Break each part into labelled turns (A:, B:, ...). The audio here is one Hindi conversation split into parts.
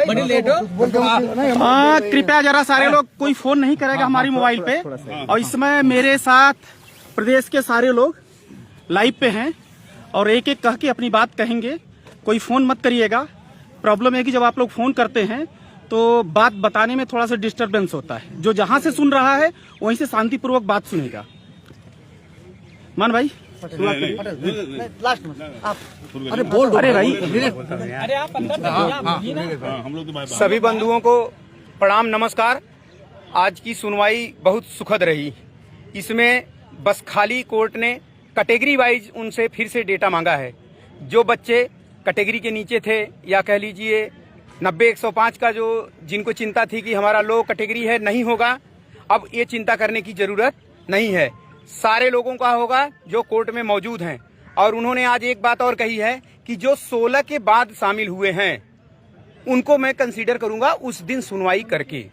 A: बड़ी लेट हो।
B: कृपया जरा सारे लोग कोई फोन नहीं करेगा हमारी मोबाइल पे। और इसमें मेरे साथ प्रदेश के सारे लोग लाइव पे हैं और एक एक कह के अपनी बात कहेंगे। कोई फोन मत करिएगा। प्रॉब्लम है कि जब आप लोग फोन करते हैं तो बात बताने में थोड़ा सा डिस्टरबेंस होता है। जो जहां से सुन रहा है वहीं से शांतिपूर्वक बात सुनेगा। मान भाई लास्ट में आप अरे बोल दो। अरे भाई
A: अरे आप अंदर
C: सभी बंधुओं को प्रणाम नमस्कार। आज की सुनवाई बहुत सुखद रही। इसमें बस खाली कोर्ट ने कैटेगरी वाइज उनसे फिर से डेटा मांगा है। जो बच्चे कैटेगरी के नीचे थे या कह लीजिए 90-105 का जो जिनको चिंता थी कि हमारा लो कैटेगरी है नहीं होगा, अब ये चिंता करने की जरूरत नहीं है। सारे लोगों का होगा जो कोर्ट में मौजूद हैं। और उन्होंने आज एक बात और कही है कि जो 16 के बाद शामिल हुए हैं उनको मैं कंसीडर करूंगा उस दिन सुनवाई करके।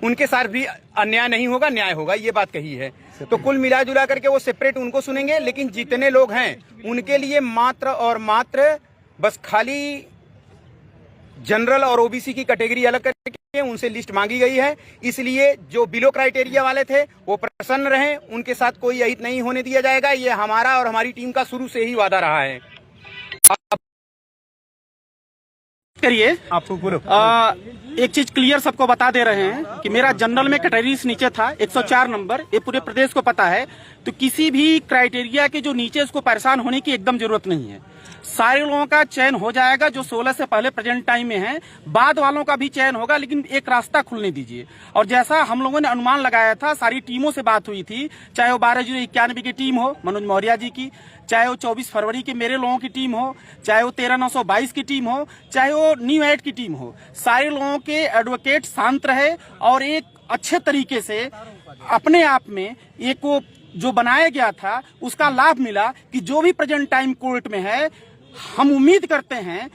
C: उनके साथ भी अन्याय नहीं होगा, न्याय होगा, ये बात कही है। तो कुल मिला जुला करके वो सेपरेट उनको सुनेंगे, लेकिन जितने लोग हैं उनके लिए मात्र और मात्र बस खाली जनरल और ओबीसी की कैटेगरी अलग करके उनसे लिस्ट मांगी गई है। इसलिए जो बिलो क्राइटेरिया वाले थे वो प्रसन्न रहें, उनके साथ कोई अहित नहीं होने दिया जाएगा। ये हमारा और हमारी टीम का शुरू से ही वादा रहा है।
B: करिए आपको एक चीज क्लियर सबको बता दे रहे हैं कि मेरा जनरल में कैटेगरी से नीचे था 104 नंबर। ये पूरे प्रदेश को पता है। तो किसी भी क्राइटेरिया के जो नीचे उसको परेशान होने की एकदम जरूरत नहीं है। सारे लोगों का चयन हो जाएगा जो 16 से पहले प्रेजेंट टाइम में हैं। बाद वालों का भी चयन होगा, लेकिन एक रास्ता खुलने दीजिए। और जैसा हम लोगों ने अनुमान लगाया था, सारी टीमों से बात हुई थी, चाहे वो 12/091 की टीम हो मनोज मौर्य जी की, चाहे वो 24 फरवरी के मेरे लोगों की टीम हो, चाहे वो 13/922 की टीम हो, चाहे वो न्यू एड की टीम हो। सारे लोगों के एडवोकेट शांत रहे और एक अच्छे तरीके से अपने आप में एक वो जो बनाया गया था उसका लाभ मिला कि जो भी प्रेजेंट टाइम कोर्ट में है, हम उम्मीद करते हैं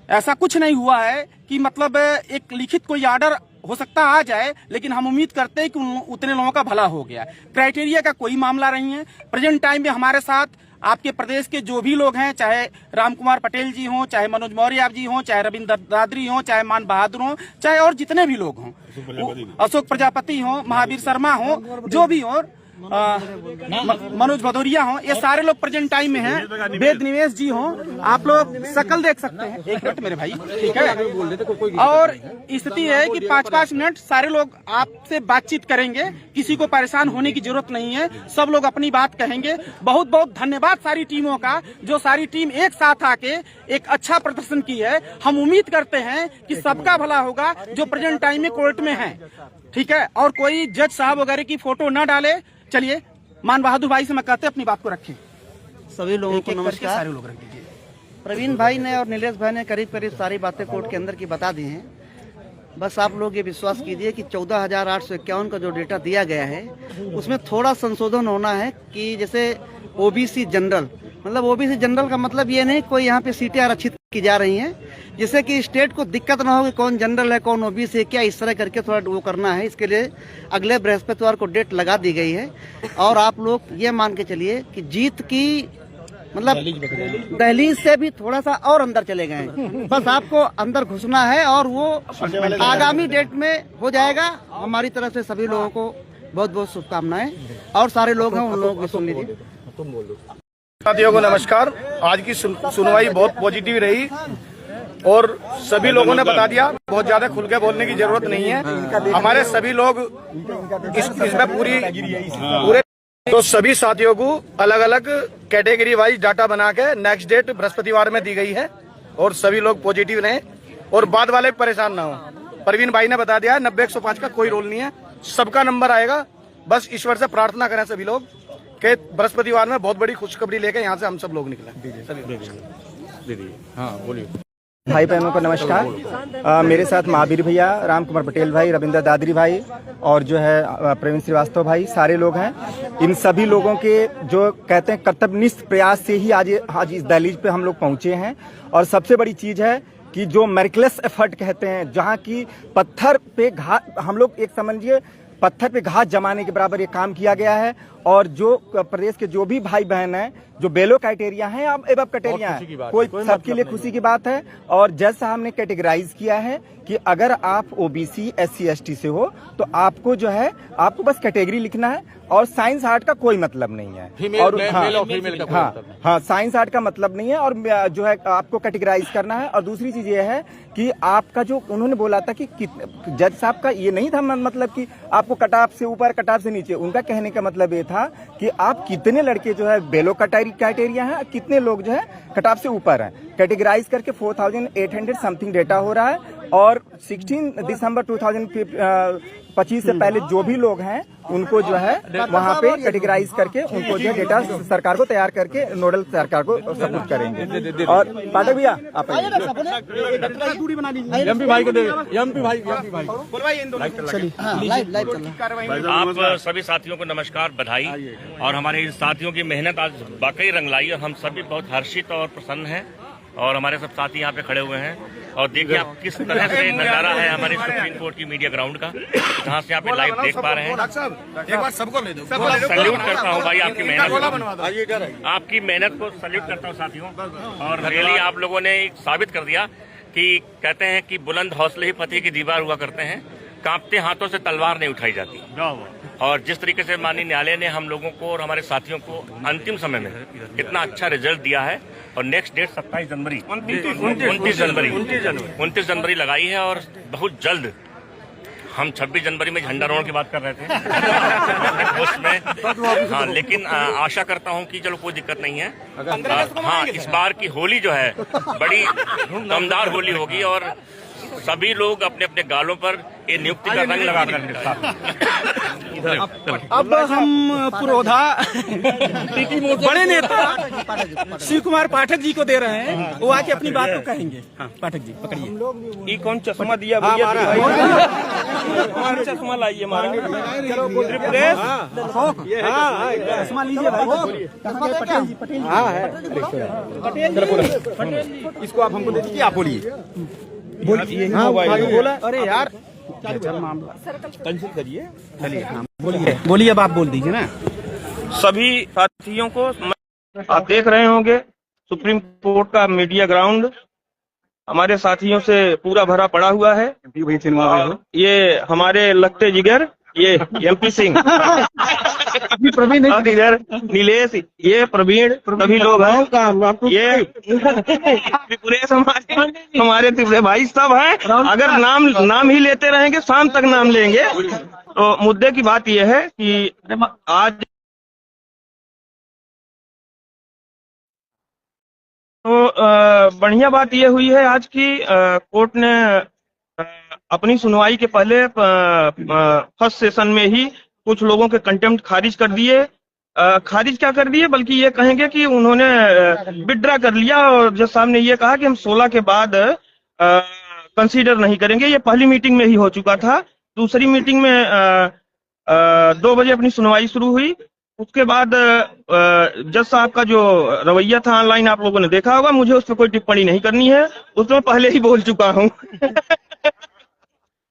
B: ऐसा कुछ नहीं हुआ है कि मतलब एक लिखित कोई आर्डर हो सकता आ जाए, लेकिन हम उम्मीद करते हैं कि उतने लोगों का भला हो गया। क्राइटेरिया का कोई मामला नहीं है। प्रेजेंट टाइम में हमारे साथ आपके प्रदेश के जो भी लोग हैं, चाहे राम कुमार पटेल जी हों, चाहे मनोज मौर्य जी हों, चाहे रविंद्र दादरी हों, चाहे मान बहादुर हों, चाहे और जितने भी लोग हों, अशोक प्रजापति हों, महावीर शर्मा हों, जो भी हो, मनोज भदौरिया हो, ये सारे लोग प्रेजेंट टाइम में हैं। वेद निवेश जी हो, आप लोग शकल देख सकते हैं। एक मिनट मेरे भाई, ठीक है। और स्थिति है कि 5-5 मिनट सारे लोग आपसे बातचीत करेंगे। किसी को परेशान होने की जरूरत नहीं है। सब लोग अपनी बात कहेंगे। बहुत बहुत धन्यवाद सारी टीमों का, जो सारी टीम एक साथ आके एक अच्छा प्रदर्शन की है। हम उम्मीद करते हैं कि सबका भला होगा जो प्रेजेंट टाइम में कोर्ट में है, ठीक है। और कोई जज साहब वगैरह की फोटो न डाले। चलिए मान बहादुर भाई से मैं कहते अपनी बात को रखें।
D: सभी लोगों को नमस्कार।
B: सारे लोग रख दीजिए।
D: प्रवीण भाई ने और नीलेश भाई ने करीब करीब सारी बातें कोर्ट के अंदर की बता दी हैं। बस आप लोग ये विश्वास कीजिए कि 14,851 का जो डेटा दिया गया है उसमें थोड़ा संशोधन होना है कि जैसे ओबीसी जनरल, मतलब ओबीसी जनरल का मतलब ये नहीं कोई यहाँ पे सीटें आरक्षित की जा रही हैं, जिससे कि स्टेट को दिक्कत ना हो कि कौन जनरल है कौन ओबीसी है, क्या इस तरह करके थोड़ा वो करना है। इसके लिए अगले बृहस्पतिवार को डेट लगा दी गई है। और आप लोग ये मान के चलिए कि जीत की मतलब दहलीज से भी थोड़ा सा और अंदर चले गए हैं। बस आपको अंदर घुसना है और वो आगामी डेट में हो जाएगा। हमारी तरफ से सभी लोगों को बहुत बहुत शुभकामनाएं। और सारे लोग हैं उन लोगों को सुन लीजिए।
E: साथियों को नमस्कार। आज की सुनवाई बहुत पॉजिटिव रही और सभी लोगों ने बता दिया, बहुत ज्यादा खुल के बोलने की जरूरत नहीं है। हमारे सभी लोग इसमें पूरे तो सभी साथियों को अलग अलग कैटेगरी वाइज डाटा बना के नेक्स्ट डेट बृहस्पतिवार में दी गई है और सभी लोग पॉजिटिव रहे और बाद वाले परेशान ना हो। प्रवीण भाई ने बता दिया 90-105 का कोई रोल नहीं है, सबका नंबर आएगा। बस ईश्वर से प्रार्थना करें सभी लोग कि बृहस्पतिवार में बहुत बड़ी खुशखबरी लेकर यहाँ से हम सब लोग निकले।
C: हाँ बोलिए।
F: भाई बहनों को नमस्कार। मेरे साथ महावीर भैया, राम कुमार पटेल भाई, रविंद्र दादरी भाई और जो है प्रवीण श्रीवास्तव भाई, सारे लोग हैं। इन सभी लोगों के जो कहते हैं कर्तव्यनिष्ठ प्रयास से ही आज इस दहलीज पे हम लोग पहुंचे हैं। और सबसे बड़ी चीज है कि जो मेरिकलेस एफर्ट कहते हैं, जहां की पत्थर पे हम लोग एक समझिए पत्थर पे घास जमाने के बराबर ये काम किया गया है। और जो प्रदेश के जो भी भाई बहन हैं, जो बेलो क्राइटेरिया हैं एवं क्राइटेरिया हैं, कोई सबके लिए खुशी की बात है। और जज साहब ने कैटेगराइज किया है कि अगर आप ओबीसी SC ST से हो तो आपको जो है आपको बस कैटेगरी लिखना है और साइंस आर्ट का कोई मतलब नहीं है। और हाँ, साइंस आर्ट का मतलब नहीं है और जो है आपको कैटेगराइज करना है। और दूसरी चीज ये है कि आपका जो उन्होंने बोला था कि जज साहब का ये नहीं था मतलब कि आपको कटाप से ऊपर कटाप से नीचे, उनका कहने का मतलब ये था कि आप कितने लड़के जो है बेलो क्राइटेरिया हैं, कितने लोग जो है कटाप से ऊपर हैं। कैटेगराइज करके 4800 समथिंग डेटा हो रहा है। और 16 दिसंबर 2025 से पहले जो भी लोग हैं उनको जो है वहाँ पे कैटेगराइज करके उनको जो है डेटा सरकार को तैयार करके नोडल सरकार को सपोर्ट करेंगे। और पाठक भैया आप
G: आप सभी साथियों को नमस्कार, बधाई। और हमारे इन साथियों की मेहनत आज वाकई रंग लाई और हम सभी बहुत हर्षित और प्रसन्न हैं। और हमारे सब साथी यहाँ पे खड़े हुए हैं और देखिए आप किस तरह से नजारा है हमारे सुप्रीम कोर्ट की मीडिया ग्राउंड का, जहाँ से आप लाइव देख पा रहे हैं।
E: एक बार सबको ले दो।
G: सैल्यूट करता हूँ भाई आपकी मेहनत को सैल्यूट करता हूँ साथियों। और रियली आप लोगों ने साबित कर दिया कि कहते हैं कि बुलंद हौसले ही फतेह की दीवार हुआ करते हैं, कांपते हाथों से तलवार नहीं उठाई जाती। और जिस तरीके से माननीय न्यायालय ने हम लोगों को और हमारे साथियों को अंतिम समय में इतना अच्छा रिजल्ट दिया है और नेक्स्ट डेट 27 जनवरी 29 जनवरी लगाई है। और बहुत जल्द हम 26 जनवरी में झंडारोहण की बात कर रहे थे उसमें, हाँ, लेकिन आशा करता हूं कि चलो कोई दिक्कत नहीं है। हाँ, इस बार की होली जो है बड़ी दमदार होली होगी और सभी लोग अपने अपने गालों पर ये नियुक्ति का रंग लगा कर
B: अब हम पुरोधा बड़े नेता शिव कुमार पाठक जी को दे रहे हैं, वो आके अपनी बात को कहेंगे। हाँ, पाठक जी पकड़िए।
A: ये कौन चश्मा दिया भैया? चश्मा लाइए हमारा।
B: चश्मा लीजिए भाई। पटेल जी, पटेल।
F: इसको आप हमको दे दीजिए, आप बोलिए।
B: बोला अरे यार मामला
A: कैंसिल करिए।
B: चलिए, हाँ बोलिए, अब आप बोल दीजिए ना।
A: सभी साथियों को आप देख रहे होंगे सुप्रीम कोर्ट का मीडिया ग्राउंड हमारे साथियों से पूरा भरा पड़ा हुआ है। ये हमारे लगते जिगर ये MP सिंह, प्रवीण इधर नीलेश, ये प्रवीण, सभी लोग हैं। ये त्रिपुरे समाज हमारे त्रिपुरे भाई सब हैं। अगर नाम ही लेते रहेंगे शाम तक नाम लेंगे। तो मुद्दे की बात यह है कि आज तो बढ़िया बात यह हुई है आज की कोर्ट ने अपनी सुनवाई के पहले फर्स्ट सेशन में ही कुछ लोगों के कंटेम्प्ट खारिज कर दिए। खारिज क्या कर दिए बल्कि ये कहेंगे कि उन्होंने विड्रा कर लिया और जज साहब ने ये कहा कि हम 16 के बाद कंसीडर नहीं करेंगे। ये पहली मीटिंग में ही हो चुका था। दूसरी मीटिंग में 2 बजे अपनी सुनवाई शुरू हुई। उसके बाद जज साहब का जो रवैया था ऑनलाइन आप लोगों ने देखा होगा। मुझे उस पर कोई टिप्पणी नहीं करनी है, उसमें पहले ही बोल चुका हूँ।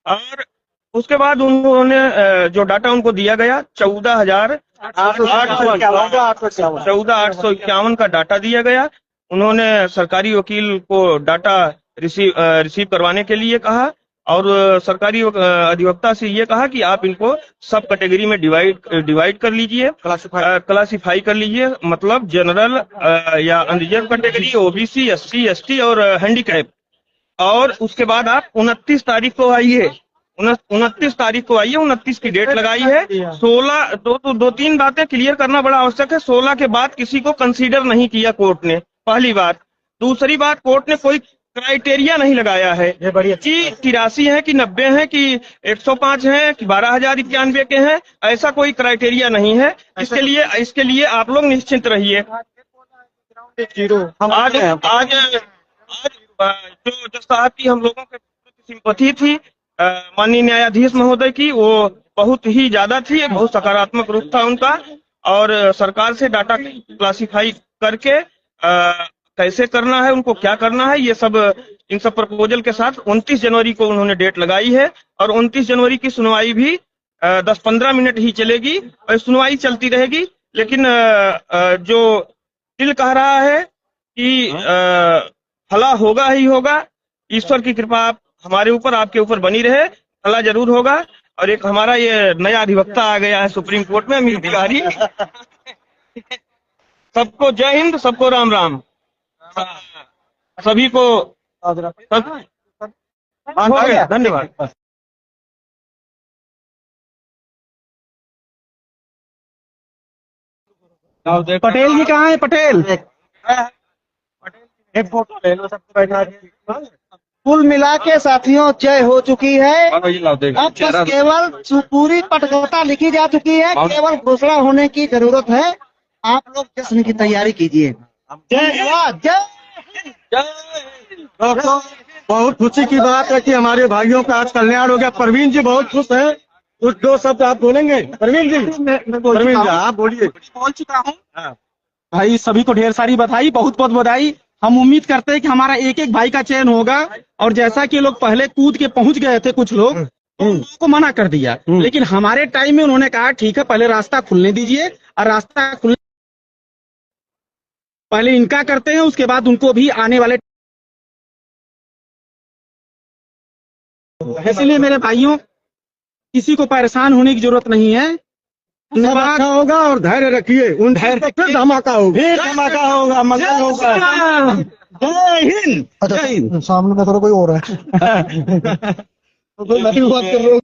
A: और उसके बाद उन्होंने जो डाटा उनको दिया गया 14,851 का डाटा दिया गया। उन्होंने सरकारी वकील को डाटा रिसीव करवाने के लिए कहा और सरकारी अधिवक्ता से ये कहा कि आप इनको सब कैटेगरी में डिवाइड कर लीजिए, क्लासिफाई कर लीजिए, मतलब जनरल या unreserved category, OBC, SC, ST और हैंडीकैप। और उसके बाद आप 29 तारीख को आइए। 29 तारीख को आइए, 29 की डेट लगाई है। 16 दो तीन बातें क्लियर करना बड़ा आवश्यक है। 16 के बाद किसी को कंसीडर नहीं किया कोर्ट ने, पहली बात। दूसरी बात, कोर्ट ने कोई क्राइटेरिया नहीं लगाया है कि 83 है कि 90 है कि 105 है कि 12,091 के हैं, ऐसा कोई क्राइटेरिया नहीं है। इसके लिए आप लोग निश्चिंत रहिए। आज जो जज साहब की हम लोगों के प्रति सिंपैथी थी माननीय न्यायाधीश महोदय की, वो बहुत ही ज्यादा थी, बहुत सकारात्मक रुख था उनका। और सरकार से डाटा क्लासिफाई करके कैसे करना है, उनको क्या करना है, ये सब इन सब प्रपोजल के साथ 29 जनवरी को उन्होंने डेट लगाई है। और 29 जनवरी की सुनवाई भी 10-15 मिनट ही चलेगी और सुनवाई चलती रहेगी। लेकिन जो दिल कह रहा है कि भला होगा ही होगा। ईश्वर की कृपा हमारे ऊपर, आपके ऊपर बनी रहे, भला जरूर होगा। और एक हमारा ये नया अधिवक्ता आ गया है सुप्रीम कोर्ट में, अमित तिवारी। सबको जय हिंद, सबको राम राम। सभी को धन्यवाद।
B: पटेल जी कहाँ है? पटेल
A: एक फोटो ले लो सबको बैठा के।
D: कुल मिला के साथियों जय हो चुकी है। अब बस केवल पूरी पटकथा लिखी जा चुकी है, केवल घोषणा होने की जरूरत है। आप लोग जश्न की तैयारी कीजिए। जय
H: बहुत खुशी की बात है कि हमारे भाइयों का आज कल्याण हो गया। प्रवीण जी बहुत खुश हैं। कुछ दो शब्द आप बोलेंगे? प्रवीण जी आप बोलिए।
B: बोल चुका हूँ भाई, सभी को ढेर सारी बधाई, बहुत बहुत बधाई। हम उम्मीद करते हैं कि हमारा एक एक भाई का चयन होगा। और जैसा कि लोग पहले कूद के पहुंच गए थे, कुछ लोग उनको मना कर दिया, लेकिन हमारे टाइम में उन्होंने कहा ठीक है पहले रास्ता खुलने दीजिए, और रास्ता खुलने पहले इनका करते हैं, उसके बाद उनको भी आने वाले। इसलिए मेरे भाइयों, किसी को परेशान होने की जरूरत नहीं है।
H: सब अच्छा होगा और धैर्य रखिए। उन फिर धमाका होगा, मंगल होगा। जय हिंद। जय हिंद। सामने में थोड़ा कोई और है। तो मैं भी बात कर रहा हूँ।